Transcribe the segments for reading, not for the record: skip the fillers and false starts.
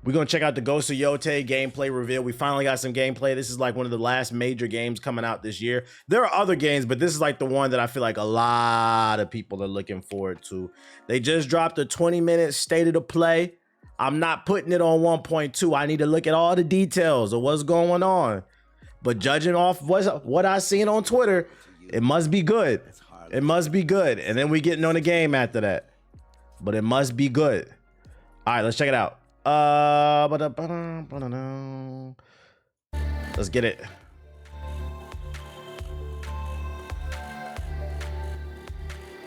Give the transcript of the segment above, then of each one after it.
We're going to check out the Ghost of Yotei gameplay reveal. We finally got some gameplay. This is like one of the last major games coming out this year. There are other games, but this is like the one that I feel like a lot of people are looking forward to. They just dropped a 20-minute state of the play. I'm not putting it on 1.2. I need to look at all the details of what's going on. But judging off what I seen on Twitter, it must be good. It must be good. And then we getting on the game after that. But it must be good. All right, let's check it out. Let's get it.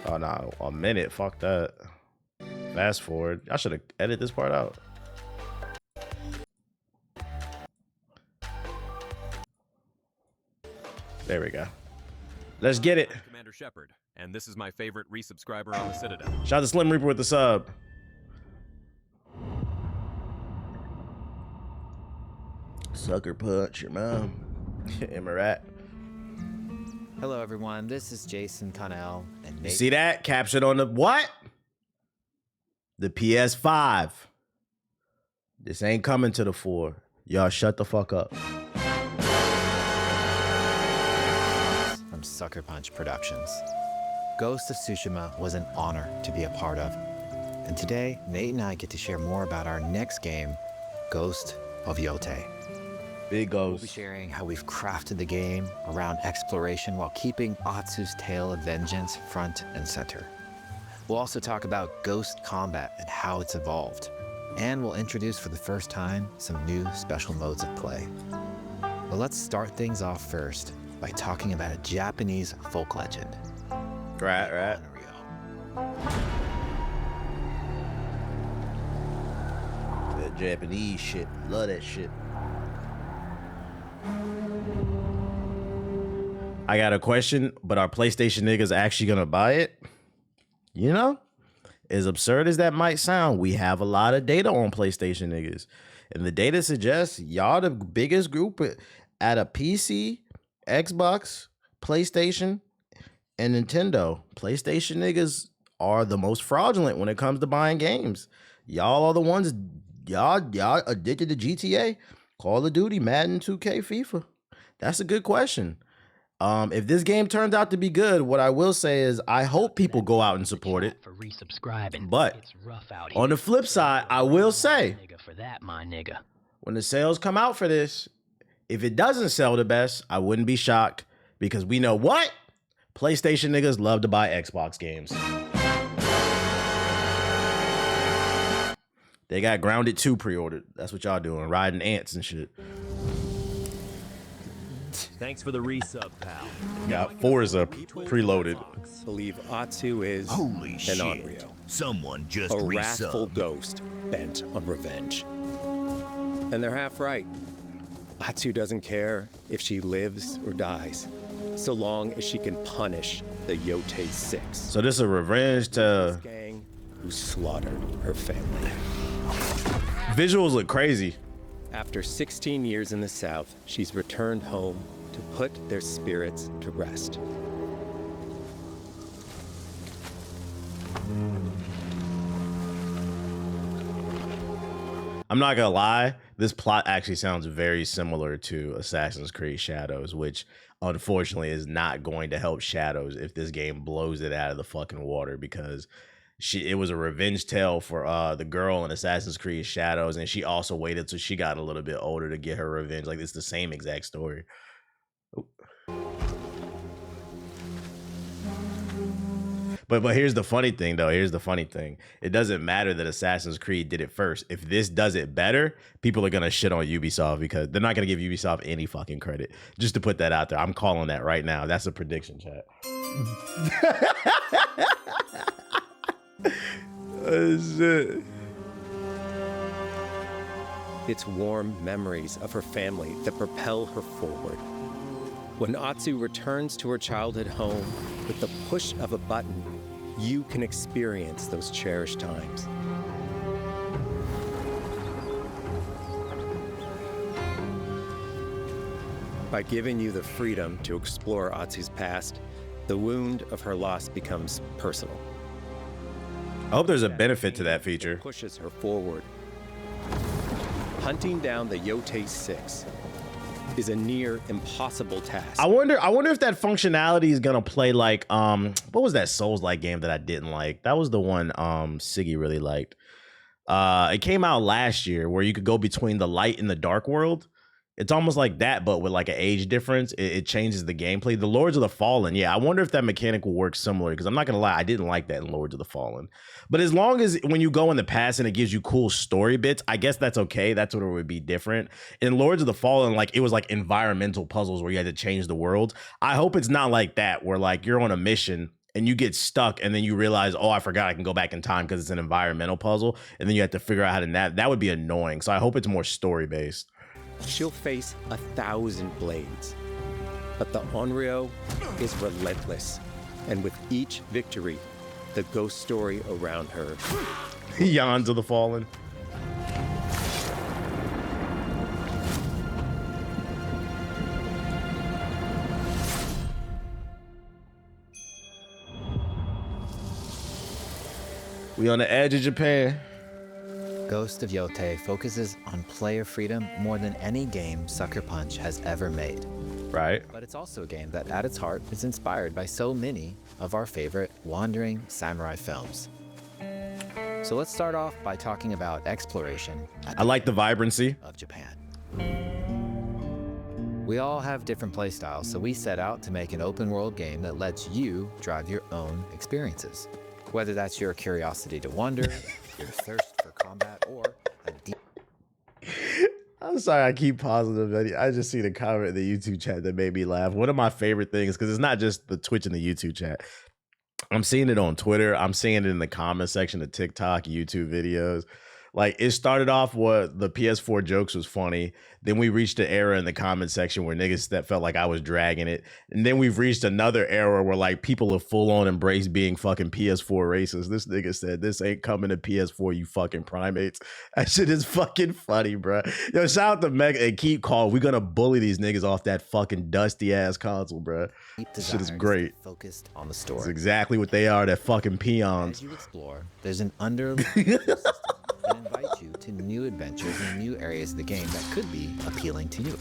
Oh no, a minute. Fuck that. Fast forward. I should have edited this part out. There we go. Let's get it. Commander Shepard, and this is my favorite resubscriber on the Citadel. Shout out to Slim Reaper with the sub. Sucker punch your mom. Am I right? Hello everyone, this is Jason Connell and You see that? Captured on the what? The PS5. This ain't coming to the 4. Y'all shut the fuck up. From Sucker Punch Productions. Ghost of Tsushima was an honor to be a part of. And today, Nate and I get to share more about our next game, Ghost of Yotei. Big We'll Ghost. be sharing how we've crafted the game around exploration while keeping Atsu's tale of vengeance front and center. We'll also talk about ghost combat and how it's evolved. And we'll introduce for the first time some new special modes of play. But let's start things off first by talking about a Japanese folk legend. Right. That Japanese shit. Love that shit. I got a question, but are PlayStation niggas actually gonna buy it? You know? As absurd as that might sound, we have a lot of data on PlayStation niggas. And the data suggests y'all the biggest group at a PC, Xbox, PlayStation, and Nintendo. PlayStation niggas are the most fraudulent when it comes to buying games. Y'all are the ones, y'all addicted to GTA, Call of Duty, Madden, 2K, FIFA. That's a good question. If this game turns out to be good, what I will say is I hope people go out and support it. For resubscribing. But It's rough out on the flip side, I will say, nigga, for that, my nigga. when the sales come out for this, if it doesn't sell the best, I wouldn't be shocked because we know what? PlayStation niggas love to buy Xbox games. They got Grounded 2 pre-ordered. That's what y'all doing, riding ants and shit. Thanks for the resub, pal. Got Forza preloaded. Believe Atsu is Holy an shit. Onryo, Someone just a wrathful resubbed. ghost bent on revenge. And they're half right. Atsu doesn't care if she lives or dies, so long as she can punish the Yotei 6 So this is a revenge to... gang who slaughtered her family. Visuals look crazy. After 16 years in the South, she's returned home to put their spirits to rest. I'm not gonna lie, this plot actually sounds very similar to Assassin's Creed Shadows, which unfortunately is not going to help Shadows if this game blows it out of the fucking water, because it was a revenge tale for the girl in Assassin's Creed Shadows, and she also waited till she got a little bit older to get her revenge. Like, it's the same exact story. But here's the funny thing, though. Here's the funny thing. It doesn't matter that Assassin's Creed did it first. If this does it better, people are going to shit on Ubisoft because they're not going to give Ubisoft any fucking credit. Just to put that out there. I'm calling that right now. That's a prediction, chat. Oh, shit. It's warm memories of her family that propel her forward. When Atsu returns to her childhood home, with the push of a button, you can experience those cherished times. By giving you the freedom to explore Atsu's past, the wound of her loss becomes personal. I hope there's a benefit to that feature. Pushes her forward. Hunting down the Yotei 6 is a near impossible task. I wonder if that functionality is gonna play like what was that Souls-like game that I didn't like? That was the one Siggy really liked. It came out last year where you could go between the light and the dark world. It's almost like that, but with like an age difference. It changes the gameplay. The Lords of the Fallen, yeah, I wonder if that mechanic will work similar, because I'm not gonna lie, I didn't like that in Lords of the Fallen. But as long as when you go in the past and it gives you cool story bits, I guess that's okay. That's what it would be different. In Lords of the Fallen, like it was like environmental puzzles where you had to change the world. I hope it's not like that, where like you're on a mission and you get stuck and then you realize, oh, I forgot I can go back in time because it's an environmental puzzle, and then you have to figure out how to navigate. That would be annoying. So I hope it's more story based. She'll face 1,000 blades, but the Onryo is relentless, and with each victory, the ghost story around her. Yawns of the Fallen. We on the edge of Japan. Ghost of Yotei focuses on player freedom more than any game Sucker Punch has ever made. Right. But it's also a game that, at its heart, is inspired by so many of our favorite wandering samurai films. So let's start off by talking about exploration. I like the vibrancy of Japan. We all have different playstyles, so we set out to make an open world game that lets you drive your own experiences. Whether that's your curiosity to wander, your thirst for combat, or a deep... I'm sorry, I keep pausing the video. I just seen a comment in the YouTube chat that made me laugh. One of my favorite things, because it's not just the Twitch and the YouTube chat. I'm seeing it on Twitter. I'm seeing it in the comment section of TikTok, YouTube videos. Like, it started off what the PS4 jokes was funny. Then we reached an era in the comment section where niggas that felt like I was dragging it. And then we've reached another era where like people have full on embraced being fucking PS4 racist. This nigga said, "This ain't coming to PS4, you fucking primates." That shit is fucking funny, bro. Yo, shout out to Meg and Keep Call. We're gonna bully these niggas off that fucking dusty ass console, bro. This shit is great. Focused on the story. It's exactly what they are, that fucking peons. As you explore, there's an underlying ecosystem that invites you to new adventures and new areas of the game that could be appealing to you.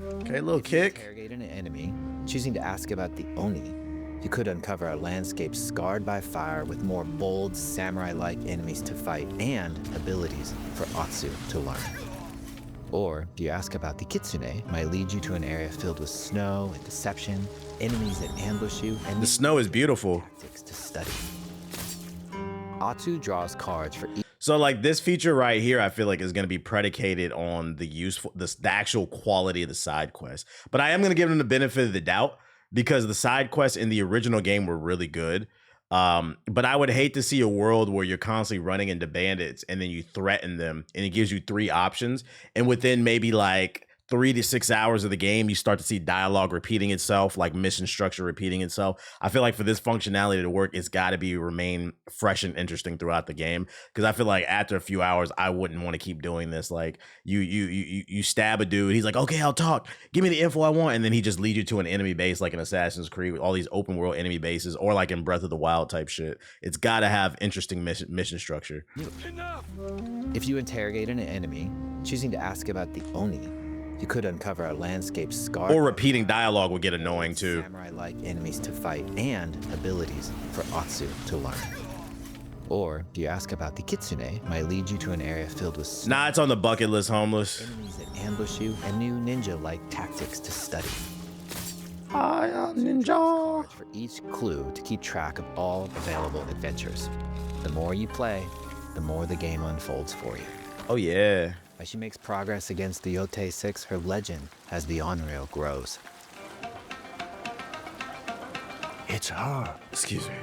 Okay, little kick. Interrogate an enemy, choosing to ask about the Oni, you could uncover a landscape scarred by fire with more bold, samurai-like enemies to fight and abilities for Atsu to learn. Or, do you ask about the Kitsune, might lead you to an area filled with snow and deception, enemies that ambush you, and the snow is beautiful. Tactics to study. Atsu draws cards for each. So like this feature right here, I feel like is going to be predicated on the actual quality of the side quest. But I am going to give them the benefit of the doubt because the side quests in the original game were really good. But I would hate to see a world where you're constantly running into bandits and then you threaten them and it gives you 3 options. And within maybe like 3 to 6 hours of the game, you start to see dialogue repeating itself, like mission structure repeating itself. I feel like for this functionality to work, it's got to remain fresh and interesting throughout the game. Because I feel like after a few hours, I wouldn't want to keep doing this. Like you stab a dude, he's like, "Okay, I'll talk. Give me the info I want," and then he just leads you to an enemy base, like in Assassin's Creed, with all these open world enemy bases, or like in Breath of the Wild type shit. It's got to have interesting mission structure. If you interrogate an enemy, choosing to ask about the Oni, you could uncover a landscape scarred. Or repeating dialogue would get annoying too. Samurai-like enemies to fight and abilities for Atsu to learn. Or, do you ask about the Kitsune, might lead you to an area filled with snow, Nah, it's on the bucket list, homeless. enemies that ambush you, and new ninja-like tactics to study. I am ninja. Cards for each clue to keep track of all available adventures. The more you play, the more the game unfolds for you. Oh yeah. As she makes progress against the Yotei 6, her legend as the Onryo grows. It's her. Excuse me.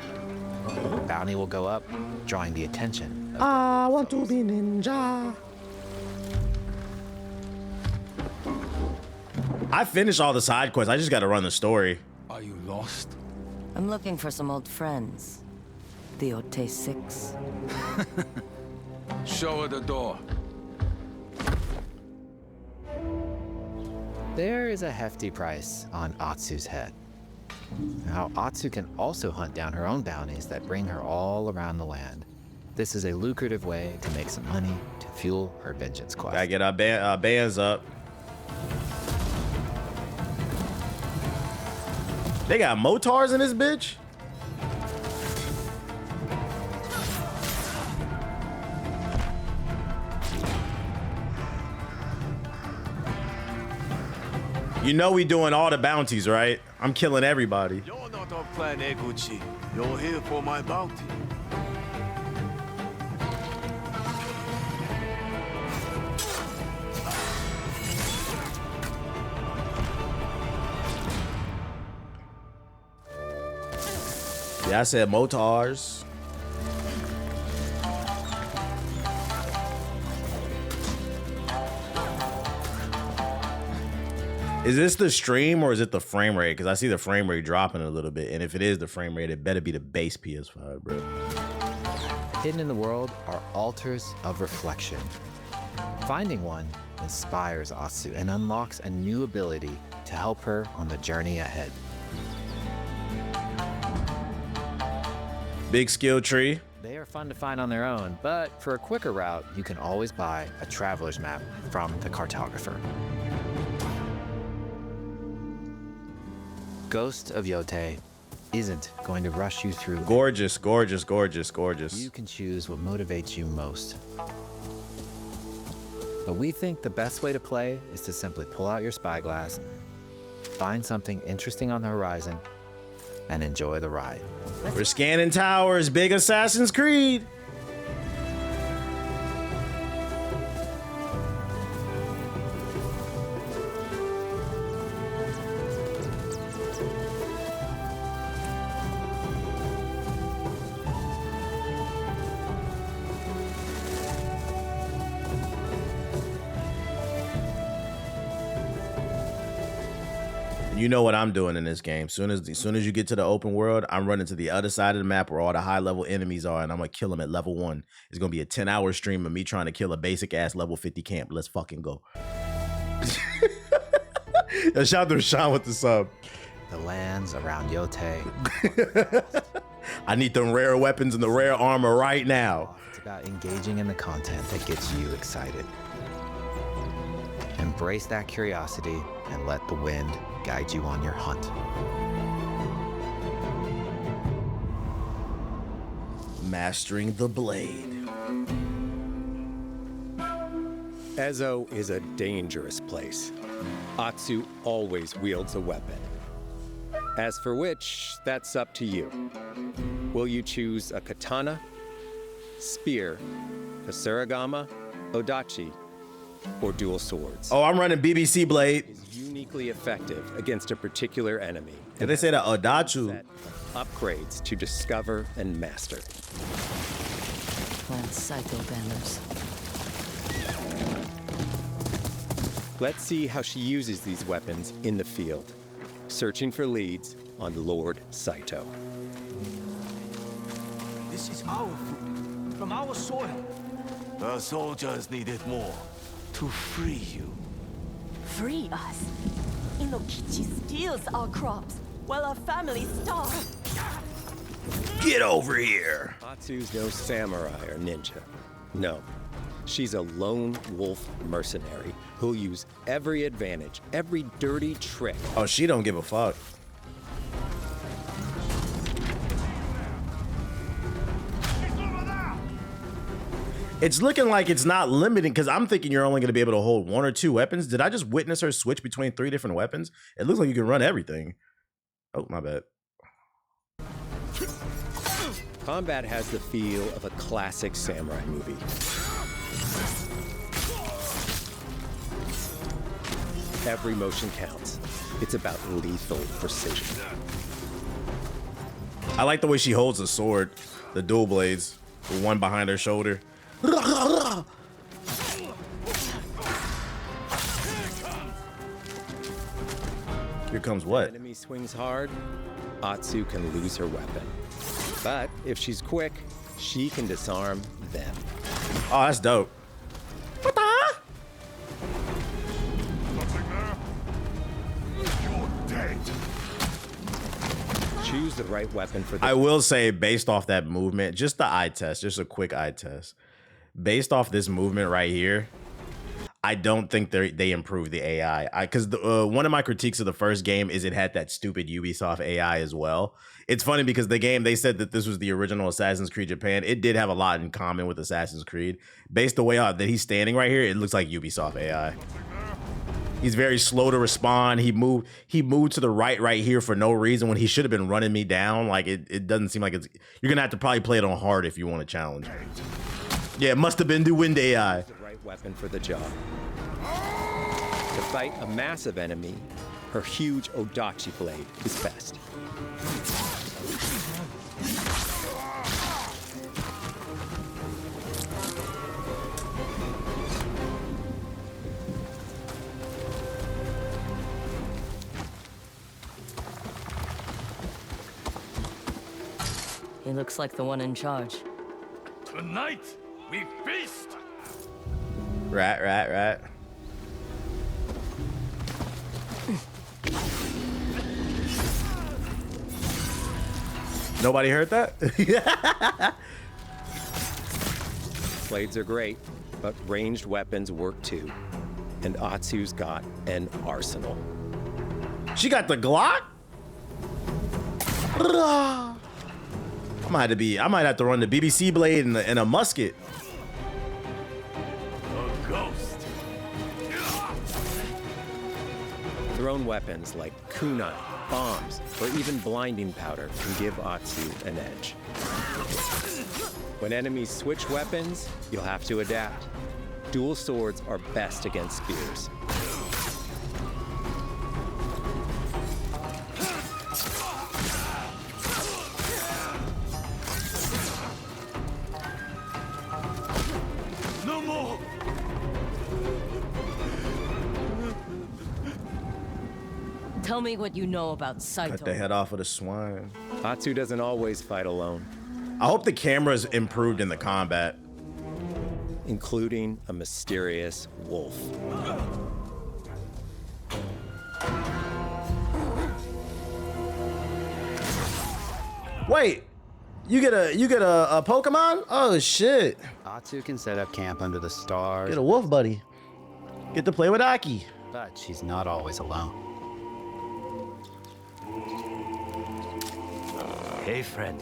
Bounty will go up, drawing the attention of I want to be ninja. I finished all the side quests. I just got to run the story. Are you lost? I'm looking for some old friends. The Yotei 6. Show her the door. There is a hefty price on Atsu's head. Now, Atsu can also hunt down her own bounties that bring her all around the land. this is a lucrative way to make some money to fuel her vengeance quest. Gotta get our bands up. They got motars in this bitch? You know we doing all the bounties, right? I'm killing everybody. You're not off plan, Eguchi. You're here for my bounty. Yeah, I said motars. Is this the stream or is it the frame rate? Because I see the frame rate dropping a little bit. And if it is the frame rate, it better be the base PS5, bro. Hidden in the world are altars of reflection. Finding one inspires Atsu and unlocks a new ability to help her on the journey ahead. Big skill tree. They are fun to find on their own, but for a quicker route, you can always buy a traveler's map from the cartographer. Ghost of Yotei isn't going to rush you through. Gorgeous, gorgeous, gorgeous, gorgeous. You can choose what motivates you most. But we think the best way to play is to simply pull out your spyglass, find something interesting on the horizon, and enjoy the ride. We're scanning towers, big Assassin's Creed. You know what I'm doing in this game. Soon as you get to the open world, I'm running to the other side of the map where all the high level enemies are, and I'm gonna kill them at level 1. It's gonna be a 10-hour stream of me trying to kill a basic ass level 50 camp. Let's fucking go. Yo, shout out to Rashawn with the sub. The lands around Yotei. I need them rare weapons and the rare armor right now. It's about engaging in the content that gets you excited. Embrace that curiosity and let the wind guide you on your hunt. Mastering the blade. Ezo is a dangerous place. Atsu always wields a weapon. As for which, that's up to you. Will you choose a katana, spear, kasuragama, odachi, or dual swords? Oh, I'm running BBC blade. Is uniquely effective against a particular enemy. Did they say that odachu? Set upgrades to discover and master. Plant Saito banners. Let's see how she uses these weapons in the field, searching for leads on Lord Saito. This is our food, from our soil. The soldiers needed more to free you. Free us? Inokichi steals our crops while our families starve. Get over here. Atsu's no samurai or ninja. No, she's a lone wolf mercenary who'll use every advantage, every dirty trick. Oh, she don't give a fuck. It's looking like it's not limiting because I'm thinking you're only going to be able to hold 1 or 2 weapons. Did I just witness her switch between 3 different weapons? It looks like you can run everything. Oh, my bad. Combat has the feel of a classic samurai movie. Every motion counts. It's about lethal precision. I like the way she holds the sword, the dual blades, the one behind her shoulder. Here comes what? Enemy swings hard, Atsu can lose her weapon. But if she's quick, she can disarm them. Oh, that's dope. What the? You're dead. Choose choose the right weapon for the I will say, based off that movement, just the eye test, just a quick eye test. Based off this movement right here, I don't think they improved the AI. Because one of my critiques of the first game is it had that stupid Ubisoft AI as well. It's funny because the game, they said that this was the original Assassin's Creed Japan. It did have a lot in common with Assassin's Creed. Based the way that he's standing right here, it looks like Ubisoft AI. He's very slow to respond. He moved to the right here for no reason when he should have been running me down. Like it doesn't seem like it's. You're gonna have to probably play it on hard if you want to challenge. Yeah, it must have been the wind AI. The right weapon for the job. To fight a massive enemy, her huge Odachi blade is best. He looks like the one in charge. Tonight, we feast! Right. Nobody heard that? Blades are great, but ranged weapons work too. And Atsu's got an arsenal. She got the Glock? I might have to run the BBC blade and a musket. A ghost! Thrown weapons like kunai, bombs, or even blinding powder can give Atsu an edge. When enemies switch weapons, you'll have to adapt. Dual swords are best against spears. No more! Tell me what you know about Cut Saito. the head off of the swine. Atsu doesn't always fight alone, I hope the camera's improved in the combat. including a mysterious wolf. Wait, you get a Pokemon? Oh shit! Atsu can set up camp under the stars, Get a wolf buddy. Get to play with Aki. but she's not always alone. Hey, friend.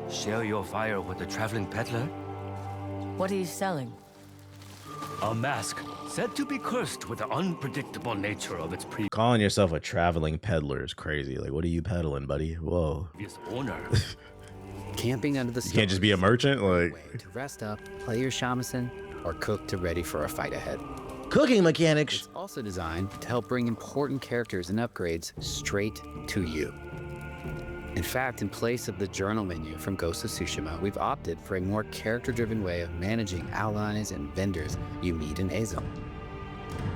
Share your fire with the traveling peddler? What are you selling? A mask said to be cursed with the unpredictable nature of its Calling yourself a traveling peddler is crazy. Like, what are you peddling, buddy? Whoa. previous owner. Camping under the stars. You can't just be a merchant? Like, Way to rest up, play your shamisen, or cook to ready for a fight ahead. cooking mechanics. It's also designed to help bring important characters and upgrades straight to you. In fact, in place of the journal menu from Ghost of Tsushima, we've opted for a more character-driven way of managing allies and vendors you meet in Ezo.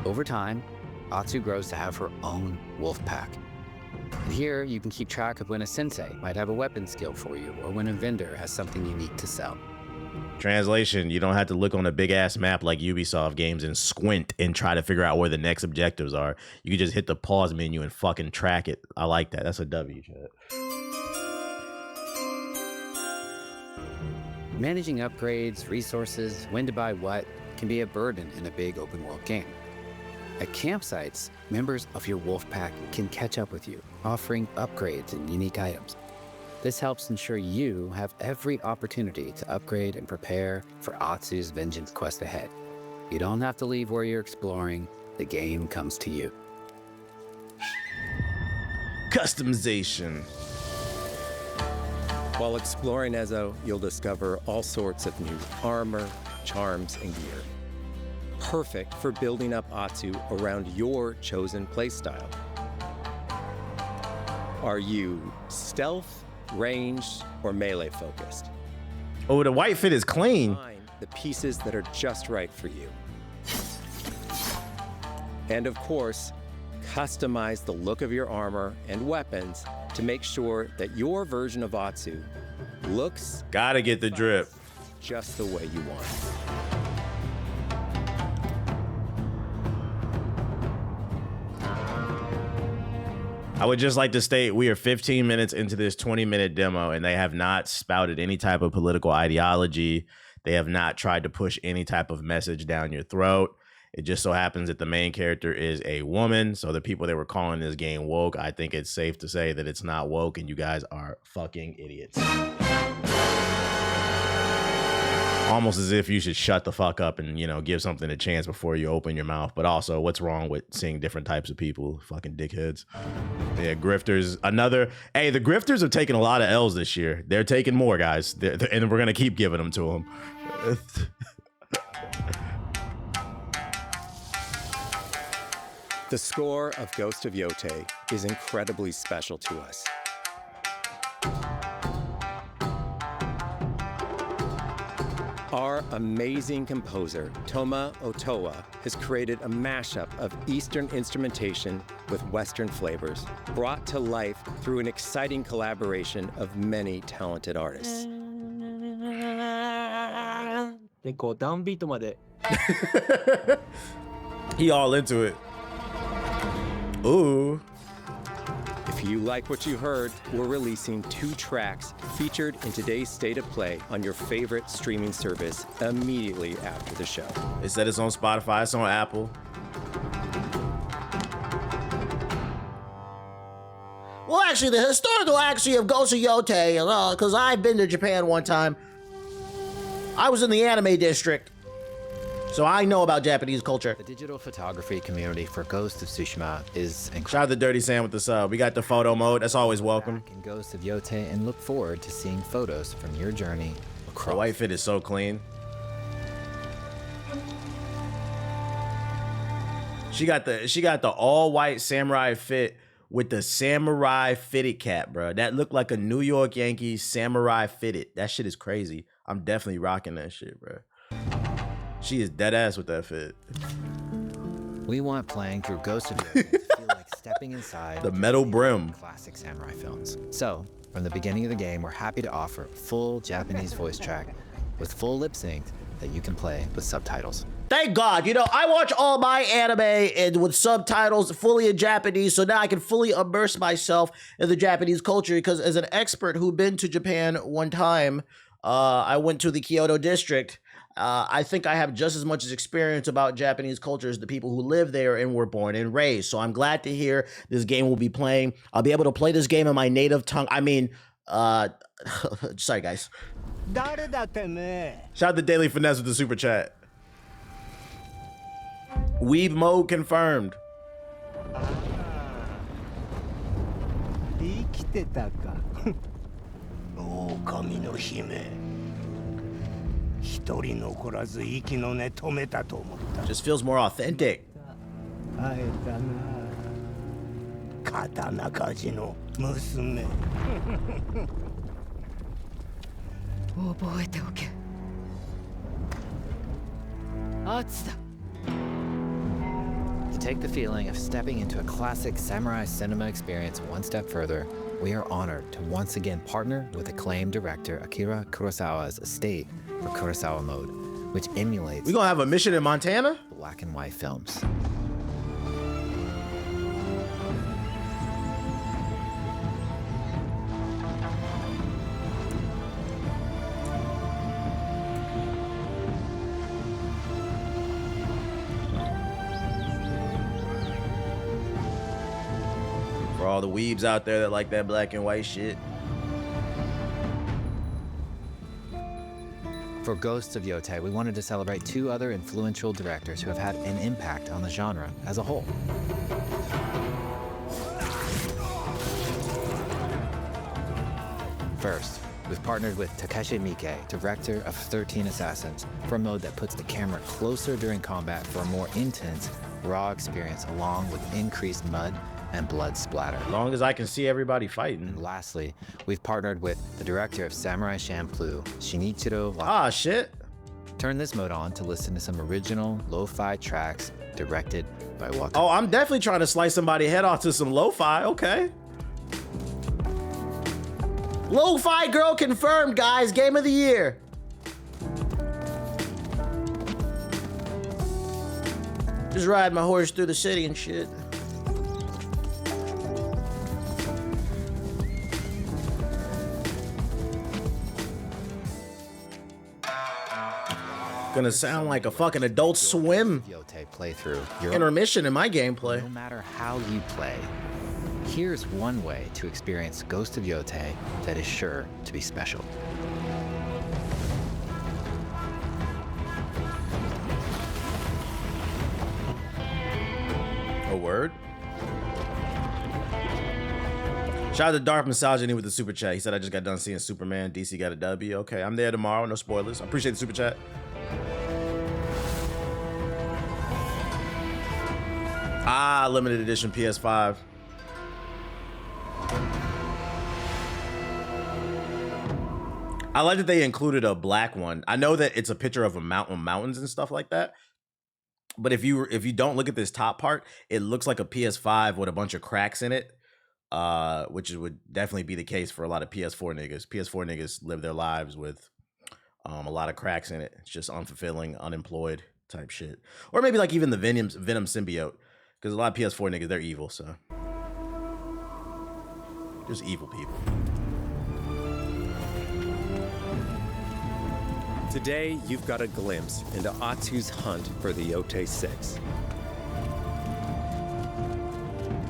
Over time, Atsu grows to have her own wolf pack. And here, you can keep track of when a sensei might have a weapon skill for you, or when a vendor has something unique to sell. Translation, you don't have to look on a big ass map like Ubisoft games and squint and try to figure out where the next objectives are. You can just hit the pause menu and fucking track it. I like that. That's a W, chat. Managing upgrades, resources, when to buy what, can be a burden in a big open world game. At campsites, members of your wolf pack can catch up with you, offering upgrades and unique items. This helps ensure you have every opportunity to upgrade and prepare for Atsu's vengeance quest ahead. You don't have to leave where you're exploring, the game comes to you. Customization. While exploring Ezo, you'll discover all sorts of new armor, charms, and gear. Perfect for building up Atsu around your chosen playstyle. Are you stealth, ranged, or melee focused? Oh, the white fit is clean. Find the pieces that are just right for you. And of course, customize the look of your armor and weapons to make sure that your version of Atsu looks Gotta get the drip. just the way you want. I would just like to state we are 15 minutes into this 20-minute demo, and they have not spouted any type of political ideology. They have not tried to push any type of message down your throat. It just so happens that the main character is a woman. So the people that were calling this game woke, I think it's safe to say that it's not woke, and you guys are fucking idiots. Almost as if you should shut the fuck up and, you know, give something a chance before you open your mouth. But also, what's wrong with seeing different types of people? Fucking dickheads. Yeah, grifters. Hey, the grifters have taken a lot of L's this year. They're taking more, guys. And we're going to keep giving them to them. The score of Ghost of Yotei is incredibly special to us. Our amazing composer, Toma Otoa, has created a mashup of Eastern instrumentation with Western flavors, brought to life through an exciting collaboration of many talented artists. He all into it. Ooh. If you like what you heard, we're releasing 2 tracks featured in today's State of Play on your favorite streaming service immediately after the show. They said it's on Spotify, it's on Apple. Well, actually, the historical accuracy of Ghost of Yotei, because I've been to Japan one time. I was in the anime district, so I know about Japanese culture. The digital photography community for Ghost of Tsushima is incredible. Shout out to Dirty Sam with the sub. We got the photo mode. That's always welcome. In Ghost of Yotei, and look forward to seeing photos from your journey across. The white fit is so clean. She got the all white samurai fit with the samurai fitted cap, bro. That looked like a New York Yankees samurai fitted. That shit is crazy. I'm definitely rocking that shit, bro. She is dead ass with that fit. We want playing through Ghost of Yotei to feel like stepping inside the metal brim. Classic samurai films. So, from the beginning of the game, we're happy to offer a full Japanese voice track with full lip sync that you can play with subtitles. Thank God. You know, I watch all my anime and with subtitles fully in Japanese, so now I can fully immerse myself in the Japanese culture, because as an expert who'd been to Japan one time, I went to the Kyoto district. I think I have just as much experience about Japanese culture as the people who live there and were born and raised. So I'm glad to hear this game will be playing. I'll be able to play this game in my native tongue. I mean, sorry, guys. Shout out to Daily Finesse with the super chat. Weave mode confirmed. Just feels more authentic. To take the feeling of stepping into a classic samurai cinema experience one step further, we are honored to once again partner with acclaimed director Akira Kurosawa's estate for Kurosawa Mode, which emulates We gonna have a mission in Montana? black and white films. For all the weebs out there that like that black and white shit. For Ghosts of Yotei, we wanted to celebrate 2 other influential directors who have had an impact on the genre as a whole. First, we've partnered with Takeshi Miike, director of 13 Assassins, for a mode that puts the camera closer during combat for a more intense, raw experience, along with increased mud and blood splatter. As long as I can see everybody fighting. And lastly, we've partnered with the director of Samurai Champloo, Shinichiro Wakata. Ah, shit. Turn this mode on to listen to some original lo-fi tracks directed by Wakata. Oh, I'm definitely trying to slice somebody's head off to some lo-fi. Okay. Lo-fi girl confirmed, guys. Game of the year. Just riding my horse through the city and shit. gonna sound like a fucking Adult Swim Yotei playthrough. Your intermission in my gameplay. No matter how you play, here's one way to experience Ghost of Yotei that is sure to be special. A word? Shout out to Dark Misogyny with the super chat. He said, I just got done seeing Superman. DC got a W. Okay, I'm there tomorrow. No spoilers. I appreciate the super chat. Ah, limited edition PS5. I like that they included a black one. I know that it's a picture of a mountains and stuff like that. But if you don't look at this top part, it looks like a PS5 with a bunch of cracks in it. Which would definitely be the case for a lot of PS4 niggas. PS4 niggas live their lives with a lot of cracks in it. It's just unfulfilling, unemployed type shit. Or maybe like even the Venom symbiote. Because a lot of PS4 niggas, they're evil, so. Just evil people. Today, you've got a glimpse into Atsu's hunt for the Yotei 6.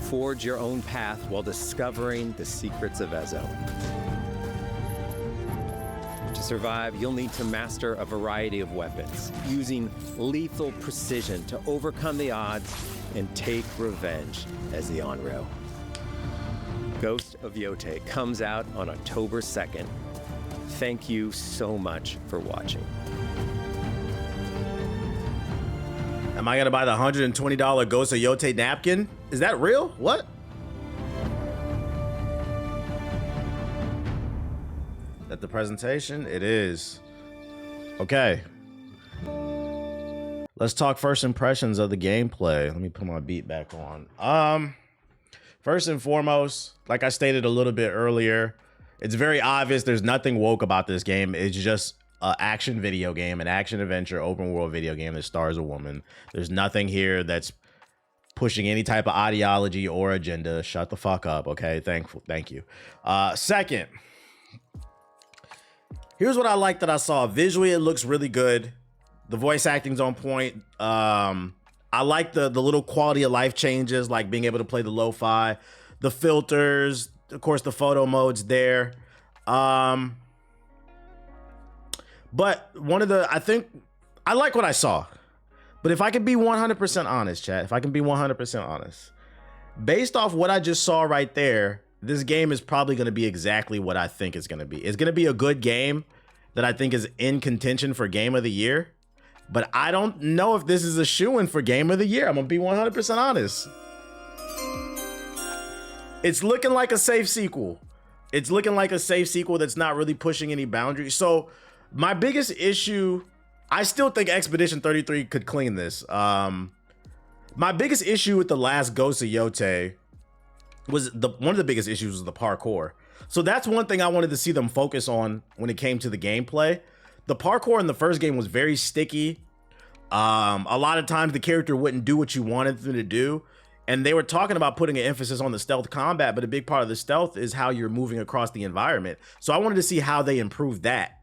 Forge your own path while discovering the secrets of Ezo. To survive, you'll need to master a variety of weapons, using lethal precision to overcome the odds and take revenge as the Onryo. Ghost of Yotei comes out on October 2nd. Thank you so much for watching. Am I gonna buy the $120 Ghost of Yotei napkin? Is that real? What? That the presentation? It is. Okay. Let's talk first impressions of the gameplay. Let me put my beat back on. First and foremost, like I stated a little bit earlier, it's very obvious there's nothing woke about this game. It's just an action video game, an action adventure, open world video game that stars a woman. There's nothing here that's pushing any type of ideology or agenda. Shut the fuck up, okay? Thank you. Second, here's what I like that I saw. Visually, it looks really good. The voice acting's on point. I like the little quality of life changes, like being able to play the lo-fi, the filters, of course, the photo mode's there. But I think I like what I saw. But if I can be 100% honest, chat, if I can be 100% honest, based off what I just saw right there, this game is probably going to be exactly what I think it's going to be. It's going to be a good game that I think is in contention for Game of the Year. But I don't know if this is a shoo-in for Game of the Year. I'm going to be 100% honest. It's looking like a safe sequel. It's looking like a safe sequel that's not really pushing any boundaries. So my biggest issue, I still think Expedition 33 could clean this. My biggest issue with the last Ghost of Yotei was one of the biggest issues was the parkour. So that's one thing I wanted to see them focus on when it came to the gameplay. The parkour in the first game was very sticky. A lot of times the character wouldn't do what you wanted them to do. And they were talking about putting an emphasis on the stealth combat, but a big part of the stealth is how you're moving across the environment. So I wanted to see how they improved that.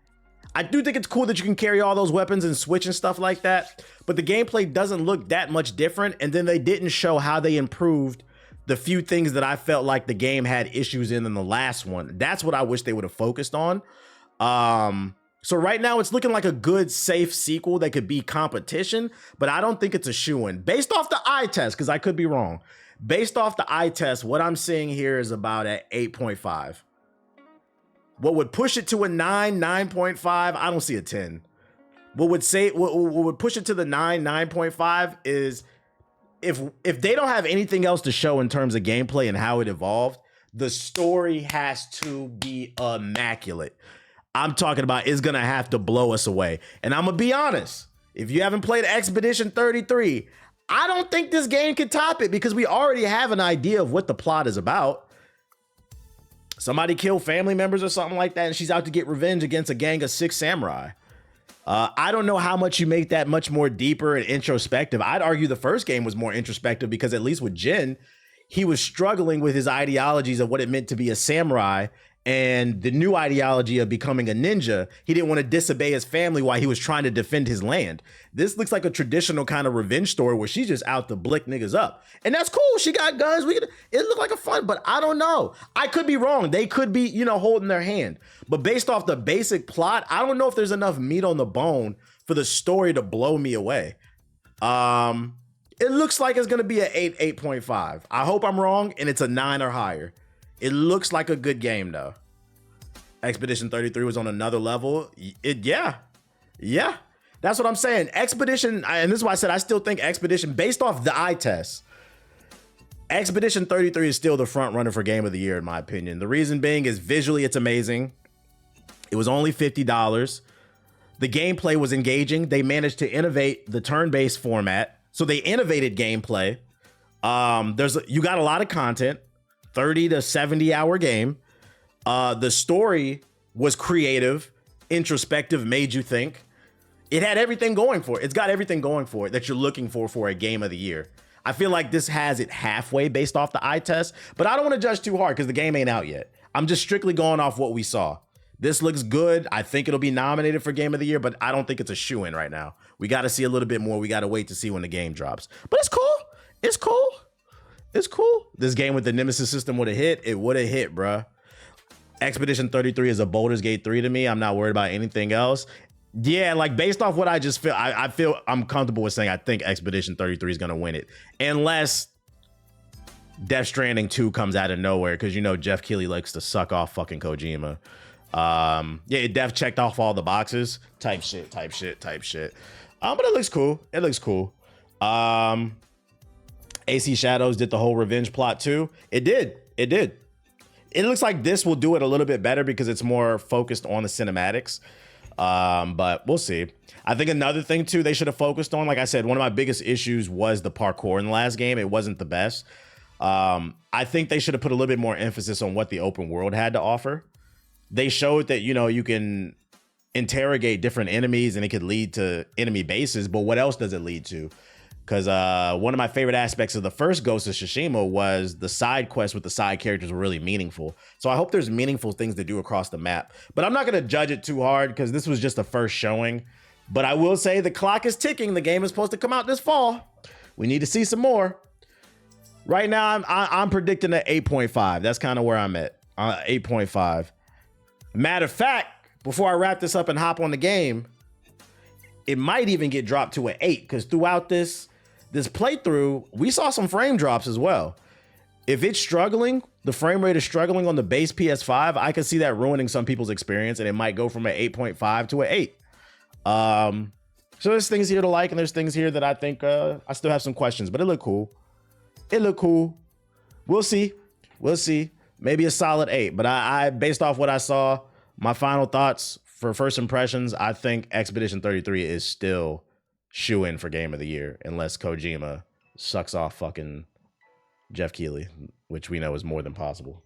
I do think it's cool that you can carry all those weapons and switch and stuff like that, but the gameplay doesn't look that much different. And then they didn't show how they improved the few things that I felt like the game had issues in the last one. That's what I wish they would have focused on. So right now it's looking like a good, safe sequel that could be competition, but I don't think it's a shoo-in. Based off the eye test, because I could be wrong. Based off the eye test, what I'm seeing here is about at 8.5. What would push it to a 9, 9.5? I don't see a 10. What would push it to the 9, 9.5 is if they don't have anything else to show in terms of gameplay and how it evolved, the story has to be immaculate. I'm talking about it's gonna have to blow us away. And I'm gonna be honest, if you haven't played Expedition 33, I don't think this game can top it because we already have an idea of what the plot is about. Somebody killed family members or something like that, and she's out to get revenge against a gang of 6 samurai. I don't know how much you make that much more deeper and introspective. I'd argue the first game was more introspective because at least with Jin, he was struggling with his ideologies of what it meant to be a samurai and the new ideology of becoming a ninja. He didn't want to disobey his family while he was trying to defend his land. This looks like a traditional kind of revenge story where she's just out to blick niggas up. And that's cool. She got guns. It looked like a fun, but I don't know. I could be wrong. They could be, holding their hand. But based off the basic plot, I don't know if there's enough meat on the bone for the story to blow me away. It looks like it's going to be an 8, 8.5. I hope I'm wrong and it's a 9 or higher. It looks like a good game, though. Expedition 33 was on another level. Yeah. That's what I'm saying. Expedition, and this is why I said I still think Expedition, based off the eye test, Expedition 33 is still the front runner for Game of the Year, in my opinion. The reason being is visually it's amazing. It was only $50. The gameplay was engaging. They managed to innovate the turn-based format. So they innovated gameplay. You got a lot of content. 30 to 70 hour game. The story was creative, introspective, made you think. It had everything going for it. It's got everything going for it that you're looking for a game of the year. I feel like this has it halfway based off the eye test, but I don't want to judge too hard because the game ain't out yet. I'm just strictly going off what we saw. This looks good. I think it'll be nominated for Game of the Year, but I don't think it's a shoo-in right now. We got to see a little bit more. We got to wait to see when the game drops. But it's cool. It's cool. It's cool. This game with the Nemesis system would have hit. It would have hit, bruh. Expedition 33 is a Baldur's Gate 3 to me. I'm not worried about anything else. Yeah, like based off what I just feel, I feel I'm comfortable with saying I think Expedition 33 is going to win it. Unless Death Stranding 2 comes out of nowhere because, Jeff Keighley likes to suck off fucking Kojima. Yeah, Death checked off all the boxes. Type shit. But it looks cool. AC Shadows did the whole revenge plot too. It did. It looks like this will do it a little bit better because it's more focused on the cinematics. But we'll see. I think another thing too they should have focused on, like I said, one of my biggest issues was the parkour in the last game. It wasn't the best. I think they should have put a little bit more emphasis on what the open world had to offer. They showed that, you can interrogate different enemies and it could lead to enemy bases, but what else does it lead to? Because one of my favorite aspects of the first Ghost of Tsushima was the side quests with the side characters were really meaningful. So I hope there's meaningful things to do across the map. But I'm not going to judge it too hard because this was just the first showing. But I will say the clock is ticking. The game is supposed to come out this fall. We need to see some more. Right now, I'm predicting an 8.5. That's kind of where I'm at. 8.5. Matter of fact, before I wrap this up and hop on the game, it might even get dropped to an 8 because throughout this playthrough, we saw some frame drops as well. If it's struggling, the frame rate is struggling on the base PS5, I could see that ruining some people's experience and it might go from an 8.5 to an 8. So there's things here to like and there's things here that I think I still have some questions, but it looked cool. We'll see. Maybe a solid 8, but I based off what I saw, my final thoughts for first impressions, I think Expedition 33 is still shoo-in for Game of the Year, unless Kojima sucks off fucking Jeff Keighley, which we know is more than possible.